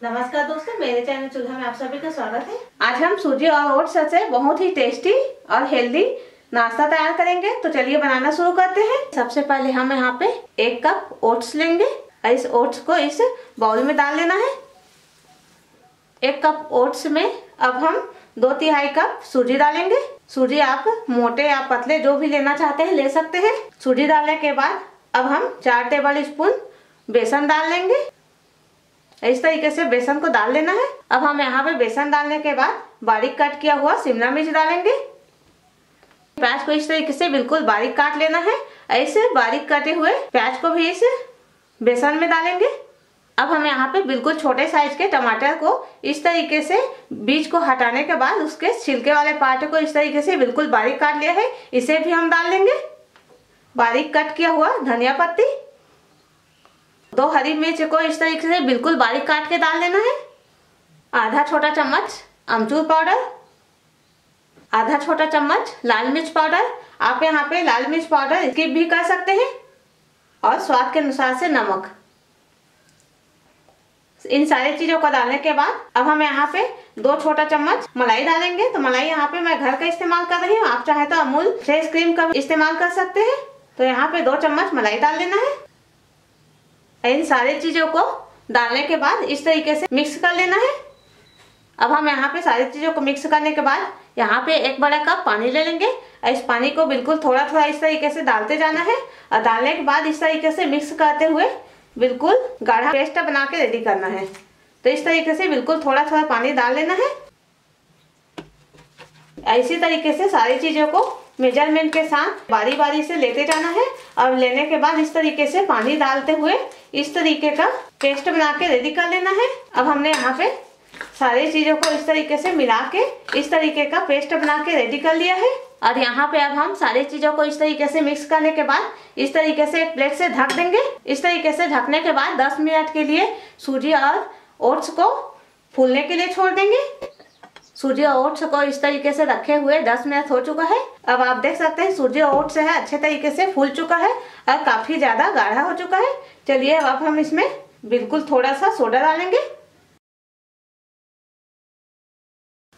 नमस्कार दोस्तों, मेरे चैनल चूल्हा में आप सभी का स्वागत है। आज हम सूजी और ओट्स से बहुत ही टेस्टी और हेल्दी नाश्ता तैयार करेंगे। तो चलिए बनाना शुरू करते हैं। सबसे पहले हम यहाँ पे 1 कप ओट्स लेंगे और इस ओट्स को इस बाउल में डाल लेना है। 1 कप ओट्स में अब हम 2/3 कप सूजी डालेंगे। सूजी आप मोटे या पतले जो भी लेना चाहते हैं ले सकते हैं। सूजी डालने के बाद अब हम 4 टेबल स्पून बेसन डाल लेंगे। इस तरीके से बेसन को डाल लेना है। अब हम यहाँ पे बेसन डालने के बाद बारीक कट किया हुआ शिमला मिर्च डालेंगे। प्याज को इस तरीके से बिल्कुल बारीक काट लेना है। ऐसे बारीक कटे हुए प्याज को भी इस बेसन में डालेंगे। अब हम यहाँ पे बिल्कुल छोटे साइज के टमाटर को इस तरीके से बीज को हटाने के बाद उसके छिलके वाले पार्ट को इस तरीके से बिल्कुल बारीक काट लिया है, इसे भी हम डाल लेंगे। बारीक कट किया हुआ धनिया पत्ती, 2 हरी मिर्च को इस तरीके से बिल्कुल बारीक काट के डाल लेना है। आधा छोटा चम्मच अमचूर पाउडर, आधा छोटा चम्मच लाल मिर्च पाउडर। आप यहाँ पे लाल मिर्च पाउडर स्किप भी कर सकते हैं। और स्वाद के अनुसार से नमक। इन सारी चीजों को डालने के बाद अब हम यहाँ पे 2 छोटा चम्मच मलाई डालेंगे। तो मलाई यहाँ पे मैं घर का इस्तेमाल कर रही हूँ, आप चाहे तो अमूल फ्रेश क्रीम का इस्तेमाल कर सकते हैं। तो यहाँ पे 2 चम्मच मलाई डाल लेना है। इन सारी चीजों को डालने के बाद इस तरीके से मिक्स कर लेना है। अब हम यहाँ पे सारी चीजों को मिक्स करने के बाद यहाँ पे 1 बड़ा कप पानी ले लेंगे। इस पानी को बिल्कुल थोड़ा थोड़ा इस तरीके से डालते जाना है और डालने के बाद इस तरीके से मिक्स करते हुए बिल्कुल गाढ़ा पेस्ट बना के रेडी करना है। तो इस तरीके से बिल्कुल थोड़ा थोड़ा पानी डाल लेना है। इसी तरीके से सारी चीजों को मेजरमेंट के साथ बारी बारी से लेते जाना है और लेने के बाद इस तरीके से पानी डालते हुए इस तरीके का पेस्ट बना के रेडी कर लेना है। अब हमने यहाँ पे सारी चीजों को इस तरीके से मिला के इस तरीके का पेस्ट बना के रेडी कर लिया है। और यहाँ पे अब हम सारी चीजों को इस तरीके से मिक्स करने के बाद इस तरीके से एक प्लेट से ढक देंगे। इस तरीके से ढकने के बाद 10 मिनट के लिए सूजी और ओट्स को फूलने के लिए छोड़ देंगे। सूजी और ओट्स को इस तरीके से रखे हुए 10 मिनट हो चुका है। अब आप देख सकते हैं सूजी और ओट्स है अच्छे तरीके से फूल चुका है और काफी ज्यादा गाढ़ा हो चुका है। चलिए अब हम इसमें बिल्कुल थोड़ा सा सोडा डालेंगे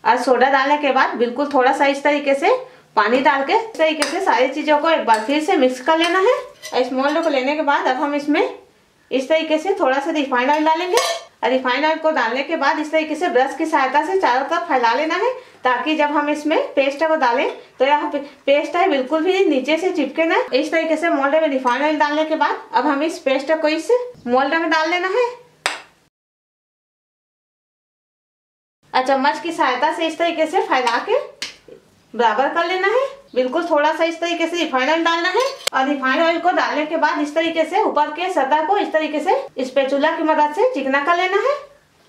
और सोडा डालने के बाद बिल्कुल थोड़ा सा इस तरीके से पानी डाल के इस तरीके से सारी चीजों को एक बार फिर से मिक्स कर लेना है। इस मोल्ड को लेने के बाद अब हम इसमें इस तरीके से थोड़ा सा रिफाइंड ऑयल डालेंगे। रिफाइंड ऑयल को डालने के बाद इस तरीके से ब्रश की सहायता से चारों तरफ फैला लेना है ताकि जब हम इसमें पेस्ट को डालें तो यह पेस्ट है बिल्कुल भी नीचे से चिपके ना। इस तरीके से मोल्ड में रिफाइंड ऑयल डालने के बाद अब हम इस पेस्ट को इस मोल्ड में डाल लेना है और चम्मच की सहायता से इस तरीके से फैला के बराबर कर लेना है। बिल्कुल थोड़ा सा इस तरीके से रिफाइंड ऑयल डालना है और रिफाइंड ऑयल को डालने के बाद इस तरीके से ऊपर के सतह को इस तरीके से स्पैचुला की मदद से चिकना कर लेना है।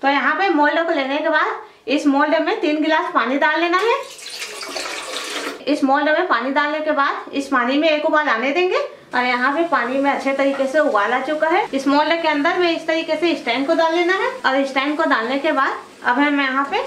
तो यहाँ पे मोल्ड को लेने के बाद इस मोल्ड में 3 गिलास पानी डाल लेना है। इस मोल्ड में पानी डालने के बाद इस पानी में एक उबाल आने देंगे और यहाँ पे पानी में अच्छे तरीके से उबाल आ चुका है। इस मोल्ड के अंदर में इस तरीके से स्टैंड को डाल लेना है और स्टैंड को डालने के बाद अब हम यहाँ पे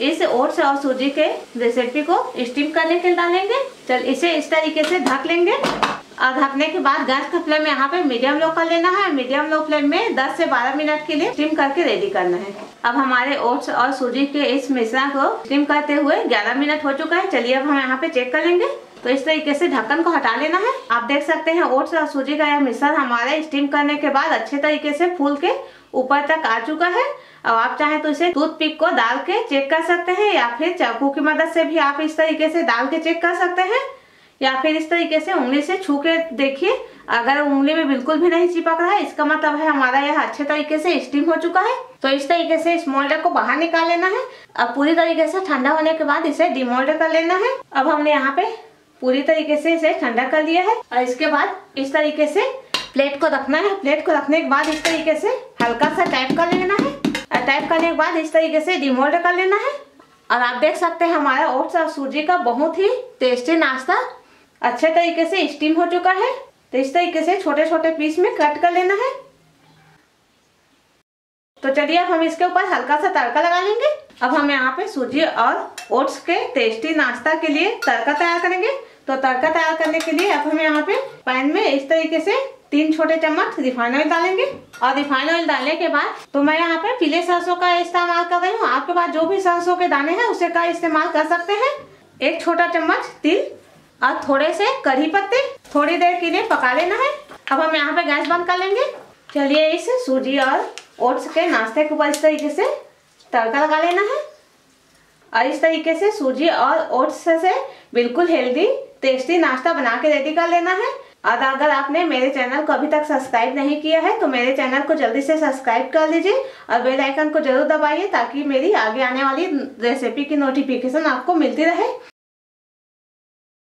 इस ओट्स और सूजी के रेसिपी को स्टीम करने के लिए डालेंगे। चल इसे इस तरीके से ढक लेंगे और ढकने के बाद गैस का फ्लेम यहाँ पे मीडियम लो कर लेना है। मीडियम लो फ्लेम में 10 से 12 मिनट के लिए स्टीम करके रेडी करना है। अब हमारे ओट्स और सूजी के इस मिश्रण को स्टीम करते हुए 11 मिनट हो चुका है। चलिए अब हम यहाँ पे चेक कर लेंगे। तो इस तरीके से ढक्कन को हटा लेना है। आप देख सकते हैं ओट्स और सूजी का यह मिश्रण हमारे स्टीम करने के बाद अच्छे तरीके से फूल के ऊपर तक आ चुका है। अब आप चाहे तो इसे टूथपिक को डाल के चेक कर सकते हैं या फिर चाकू की मदद से भी आप इस तरीके से डाल के चेक कर सकते हैं या फिर इस तरीके से उंगली से छू के देखिए। अगर उंगली में बिल्कुल भी नहीं चिपक रहा है इसका मतलब है हमारा यह अच्छे तरीके से स्टीम हो चुका है। तो इस तरीके से इस मोल्ड को बाहर निकाल लेना है। अब पूरी तरीके से ठंडा होने के बाद इसे डिमोल्ड कर लेना है। अब हमने यहाँ पे पूरी तरीके से इसे ठंडा कर लिया है और इसके बाद इस तरीके से प्लेट को रखना है। प्लेट को रखने के बाद इस तरीके से हल्का सा टाइप कर लेना है और टाइप करने के बाद इस तरीके से डिमोल्ड कर लेना है। और आप देख सकते हैं हमारा ओट्स और सूजी का बहुत ही टेस्टी नाश्ता अच्छे तरीके से स्टीम हो चुका है। तो इस तरीके से छोटे छोटे पीस में कट कर लेना है। तो चलिए अब हम इसके ऊपर हल्का सा तड़का लगा लेंगे। अब हम यहाँ पे सूजी और ओट्स के टेस्टी नाश्ता के लिए तड़का तैयार करेंगे। तो तड़का तैयार करने के लिए अब हम यहाँ पे पैन में इस तरीके से 3 छोटे चम्मच रिफाइंड ऑयल डालेंगे। और रिफाइंड ऑयल डालने के बाद तो मैं यहाँ पे पीले सरसों का इस्तेमाल कर रही हूँ। आपके पास जो भी सरसों के दाने हैं उसे का इस्तेमाल कर सकते हैं। 1 छोटा चम्मच तिल और थोड़े से कड़ी पत्ते थोड़ी देर के लिए पका लेना है। अब हम यहाँ पे गैस बंद कर लेंगे। चलिए इस सूजी और ओट्स के नाश्ते के ऊपर इस तरीके से तड़का लगा लेना है। और इस तरीके से सूजी और ओट्स से बिल्कुल हेल्दी टेस्टी नाश्ता बना के रेडी कर लेना है। और अगर आपने मेरे चैनल को अभी तक सब्सक्राइब नहीं किया है तो मेरे चैनल को जल्दी से सब्सक्राइब कर लीजिए और बेल आइकन को जरूर दबाइए ताकि मेरी आगे आने वाली रेसिपी की नोटिफिकेशन आपको मिलती रहे।